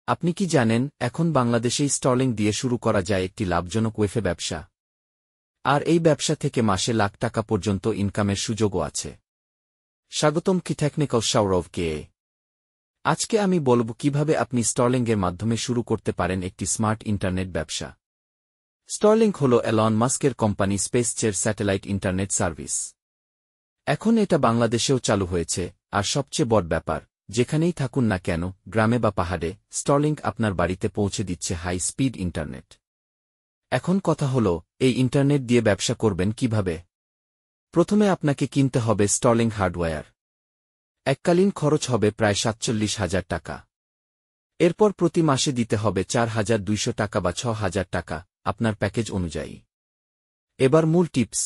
আপনি কি জানেন, এখন বাংলাদেশেই স্টর্লিং দিয়ে শুরু করা যায় একটি লাভজনক ওয়েফে ব্যবসা? আর এই ব্যবসা থেকে মাসে লাখ টাকা পর্যন্ত ইনকামের সুযোগও আছে। স্বাগতম কি টেকনিক্যাল সৌরভকে। আজকে আমি বলব কিভাবে আপনি স্টর্লিংয়ের মাধ্যমে শুরু করতে পারেন একটি স্মার্ট ইন্টারনেট ব্যবসা। স্টর্লিং হল এলন মাস্কের কোম্পানি স্পেসজের স্যাটেলাইট ইন্টারনেট সার্ভিস। এখন এটা বাংলাদেশেও চালু হয়েছে, আর সবচেয়ে বড় ব্যাপার, যেখানেই থাকুন না কেন, গ্রামে বা পাহাড়ে, স্টর্লিংক আপনার বাড়িতে পৌঁছে দিচ্ছে হাই স্পিড ইন্টারনেট। এখন কথা হল, এই ইন্টারনেট দিয়ে ব্যবসা করবেন কিভাবে। প্রথমে আপনাকে কিনতে হবে স্টর্লিং হার্ডওয়্যার। এককালীন খরচ হবে প্রায় ৪৭,০০০ টাকা। এরপর প্রতি মাসে দিতে হবে ৪,২০০ টাকা বা ৬,০০০ টাকা, আপনার প্যাকেজ অনুযায়ী। এবার মূল টিপস।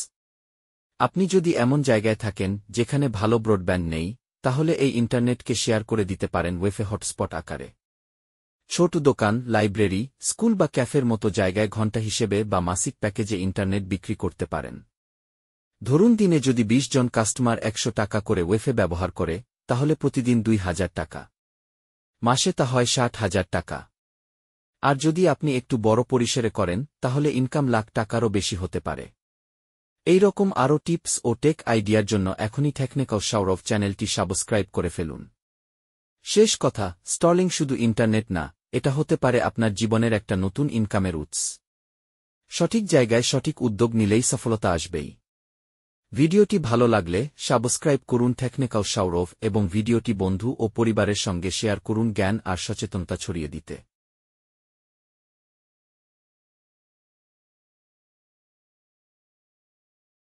আপনি যদি এমন জায়গায় থাকেন যেখানে ভালো ব্রডব্যান্ড নেই, তাহলে এই ইন্টারনেটকে শেয়ার করে দিতে পারেন ওয়েফে হটস্পট আকারে। ছোট দোকান, লাইব্রেরি, স্কুল বা ক্যাফের মতো জায়গায় ঘণ্টা হিসেবে বা মাসিক প্যাকেজে ইন্টারনেট বিক্রি করতে পারেন। ধরুন দিনে যদি ২০ জন কাস্টমার ১০০ টাকা করে ওয়েফে ব্যবহার করে, তাহলে প্রতিদিন ২,০০০ টাকা। মাসে তা হয় ৬০,০০০ টাকা। আর যদি আপনি একটু বড় পরিসরে করেন, তাহলে ইনকাম লাখ টাকারও বেশি হতে পারে। এই রকম আরও টিপস ও টেক আইডিয়ার জন্য এখনই টেকনিক্যাল সৌরভ চ্যানেলটি সাবস্ক্রাইব করে ফেলুন। শেষ কথা, স্টর্লিং শুধু ইন্টারনেট না, এটা হতে পারে আপনার জীবনের একটা নতুন ইনকামের উৎস। সঠিক জায়গায় সঠিক উদ্যোগ নিলেই সফলতা আসবেই। ভিডিওটি ভালো লাগলে সাবস্ক্রাইব করুন টেকনিক্যাল সৌরভ এবং ভিডিওটি বন্ধু ও পরিবারের সঙ্গে শেয়ার করুন জ্ঞান আর সচেতনতা ছড়িয়ে দিতে।